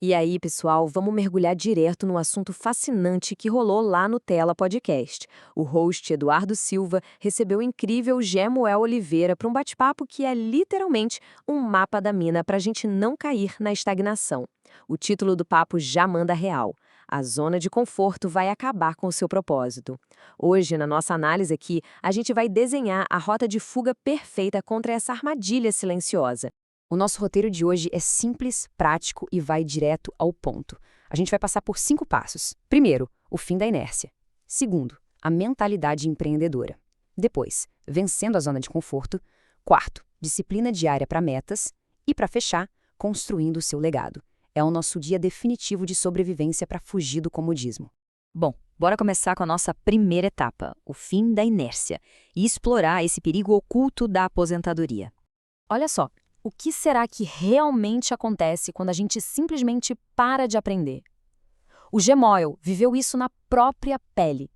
E aí, pessoal, vamos mergulhar direto no assunto fascinante que rolou lá no Tela Podcast. O host Eduardo Silva recebeu o incrível Gemuel Oliveira para um bate-papo que é literalmente um mapa da mina para a gente não cair na estagnação. O título do papo já manda real. A zona de conforto vai acabar com o seu propósito. Hoje, na nossa análise aqui, a gente vai desenhar a rota de fuga perfeita contra essa armadilha silenciosa. O nosso roteiro de hoje é simples, prático e vai direto ao ponto. A gente vai passar por 5 passos. Primeiro, o fim da inércia. Segundo, a mentalidade empreendedora. Depois, vencendo a zona de conforto. Quarto, disciplina diária para metas. E, para fechar, construindo o seu legado. É o nosso dia definitivo de sobrevivência para fugir do comodismo. Bom, bora começar com a nossa primeira etapa, o fim da inércia, e explorar esse perigo oculto da aposentadoria. Olha só. O que será que realmente acontece quando a gente simplesmente para de aprender? O Gemuel viveu isso na própria pele.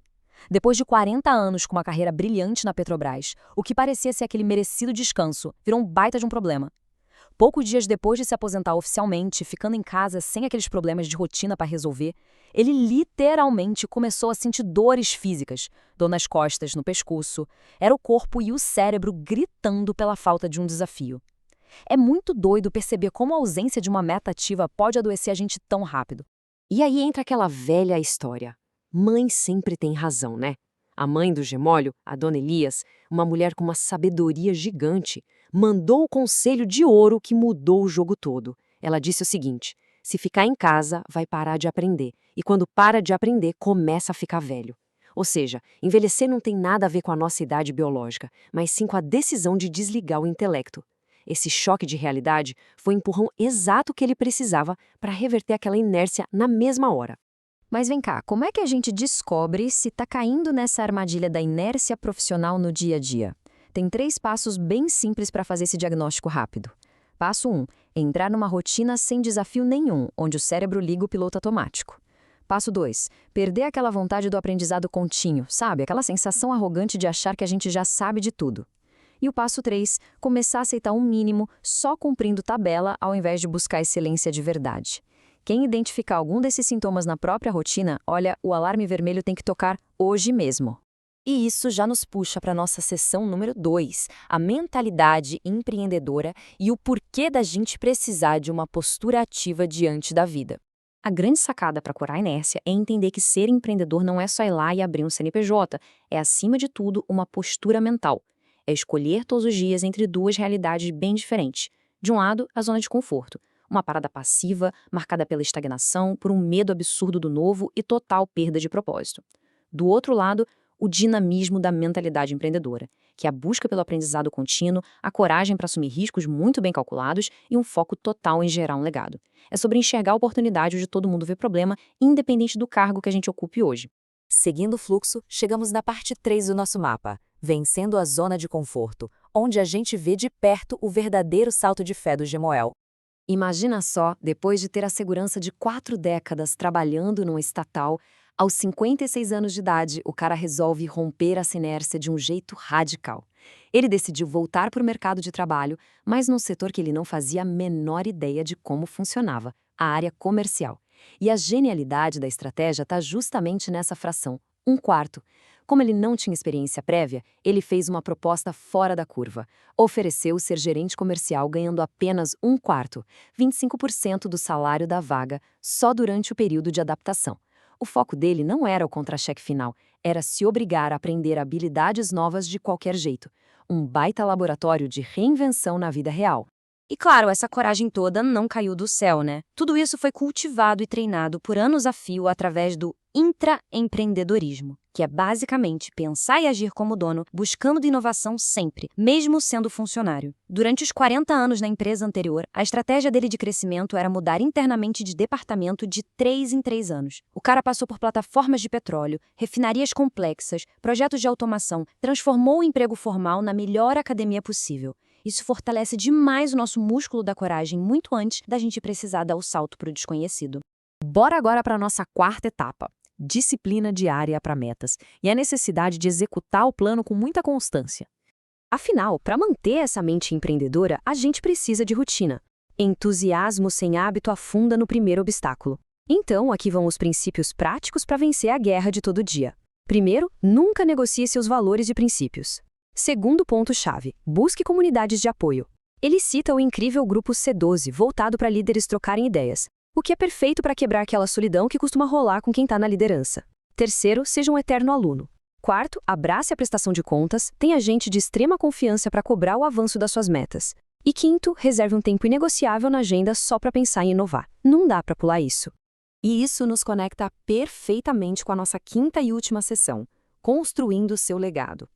Depois de 40 anos com uma carreira brilhante na Petrobras, o que parecia ser aquele merecido descanso virou um baita de um problema. Poucos dias depois de se aposentar oficialmente, ficando em casa sem aqueles problemas de rotina para resolver, ele literalmente começou a sentir dores físicas, dor nas costas, no pescoço. Era o corpo e o cérebro gritando pela falta de um desafio. É muito doido perceber como a ausência de uma meta ativa pode adoecer a gente tão rápido. E aí entra aquela velha história. Mãe sempre tem razão, né? A mãe do Gemólio, a dona Elias, uma mulher com uma sabedoria gigante, mandou o conselho de ouro que mudou o jogo todo. Ela disse o seguinte: se ficar em casa, vai parar de aprender. E quando para de aprender, começa a ficar velho. Ou seja, envelhecer não tem nada a ver com a nossa idade biológica, mas sim com a decisão de desligar o intelecto. Esse choque de realidade foi o empurrão exato que ele precisava para reverter aquela inércia na mesma hora. Mas vem cá, como é que a gente descobre se está caindo nessa armadilha da inércia profissional no dia a dia? Tem 3 passos bem simples para fazer esse diagnóstico rápido. Passo 1. Entrar numa rotina sem desafio nenhum, onde o cérebro liga o piloto automático. Passo 2. Perder aquela vontade do aprendizado contínuo, sabe? Aquela sensação arrogante de achar que a gente já sabe de tudo. E o passo 3, começar a aceitar um mínimo só cumprindo tabela ao invés de buscar excelência de verdade. Quem identificar algum desses sintomas na própria rotina, olha, o alarme vermelho tem que tocar hoje mesmo. E isso já nos puxa para a nossa sessão número 2, a mentalidade empreendedora e o porquê da gente precisar de uma postura ativa diante da vida. A grande sacada para curar a inércia é entender que ser empreendedor não é só ir lá e abrir um CNPJ, é acima de tudo uma postura mental. É escolher todos os dias entre 2 realidades bem diferentes. De um lado, a zona de conforto, uma parada passiva, marcada pela estagnação, por um medo absurdo do novo e total perda de propósito. Do outro lado, o dinamismo da mentalidade empreendedora, que é a busca pelo aprendizado contínuo, a coragem para assumir riscos muito bem calculados e um foco total em gerar um legado. É sobre enxergar a oportunidade onde todo mundo vê problema, independente do cargo que a gente ocupe hoje. Seguindo o fluxo, chegamos na parte 3 do nosso mapa. Vencendo a zona de conforto, onde a gente vê de perto o verdadeiro salto de fé do Gemuel. Imagina só, depois de ter a segurança de 4 décadas trabalhando num estatal, aos 56 anos de idade, o cara resolve romper essa inércia de um jeito radical. Ele decidiu voltar para o mercado de trabalho, mas num setor que ele não fazia a menor ideia de como funcionava, a área comercial. E a genialidade da estratégia está justamente nessa fração, 1/4. Como ele não tinha experiência prévia, ele fez uma proposta fora da curva. Ofereceu ser gerente comercial ganhando apenas 1/4, 25% do salário da vaga, só durante o período de adaptação. O foco dele não era o contra-cheque final, era se obrigar a aprender habilidades novas de qualquer jeito. Um baita laboratório de reinvenção na vida real. E claro, essa coragem toda não caiu do céu, né? Tudo isso foi cultivado e treinado por anos a fio através do intraempreendedorismo, que é basicamente pensar e agir como dono, buscando inovação sempre, mesmo sendo funcionário. Durante os 40 anos na empresa anterior, a estratégia dele de crescimento era mudar internamente de departamento de 3 em 3 anos. O cara passou por plataformas de petróleo, refinarias complexas, projetos de automação, transformou o emprego formal na melhor academia possível. Isso fortalece demais o nosso músculo da coragem muito antes da gente precisar dar o salto para o desconhecido. Bora agora para a nossa 4ª etapa. Disciplina diária para metas e a necessidade de executar o plano com muita constância. Afinal, para manter essa mente empreendedora, a gente precisa de rotina. Entusiasmo sem hábito afunda no primeiro obstáculo. Então, aqui vão os princípios práticos para vencer a guerra de todo dia. Primeiro, nunca negocie seus valores e princípios. Segundo ponto-chave, busque comunidades de apoio. Ele cita o incrível grupo C12, voltado para líderes trocarem ideias, o que é perfeito para quebrar aquela solidão que costuma rolar com quem está na liderança. Terceiro, seja um eterno aluno. Quarto, abrace a prestação de contas, tenha gente de extrema confiança para cobrar o avanço das suas metas. E quinto, reserve um tempo inegociável na agenda só para pensar em inovar. Não dá para pular isso. E isso nos conecta perfeitamente com a nossa quinta e última sessão, Construindo o seu legado.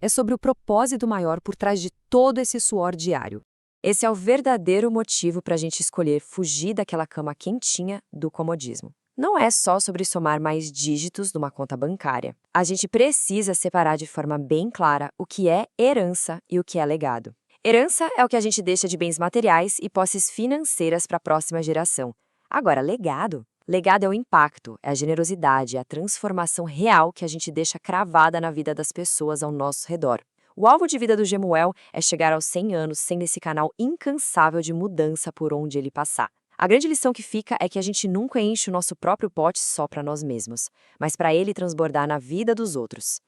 É sobre o propósito maior por trás de todo esse suor diário. Esse é o verdadeiro motivo para a gente escolher fugir daquela cama quentinha do comodismo. Não é só sobre somar mais dígitos numa conta bancária. A gente precisa separar de forma bem clara o que é herança e o que é legado. Herança é o que a gente deixa de bens materiais e posses financeiras para a próxima geração. Agora, legado? Legado é o impacto, é a generosidade, é a transformação real que a gente deixa cravada na vida das pessoas ao nosso redor. O alvo de vida do Gemuel é chegar aos 100 anos sendo esse canal incansável de mudança por onde ele passar. A grande lição que fica é que a gente nunca enche o nosso próprio pote só para nós mesmos, mas para ele transbordar na vida dos outros.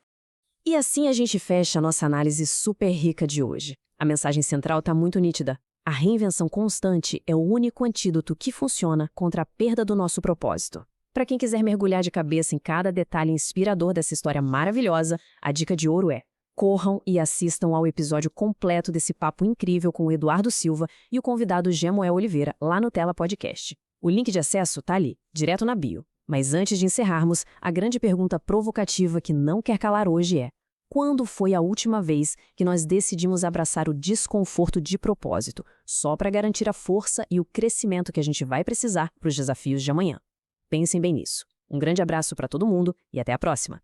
E assim a gente fecha a nossa análise super rica de hoje. A mensagem central está muito nítida. A reinvenção constante é o único antídoto que funciona contra a perda do nosso propósito. Para quem quiser mergulhar de cabeça em cada detalhe inspirador dessa história maravilhosa, a dica de ouro é: corram e assistam ao episódio completo desse papo incrível com o Eduardo Silva e o convidado Gemuel Oliveira lá no Tela Podcast. O link de acesso tá ali, direto na bio. Mas antes de encerrarmos, a grande pergunta provocativa que não quer calar hoje é: quando foi a última vez que nós decidimos abraçar o desconforto de propósito, só para garantir a força e o crescimento que a gente vai precisar para os desafios de amanhã? Pensem bem nisso. Um grande abraço para todo mundo e até a próxima!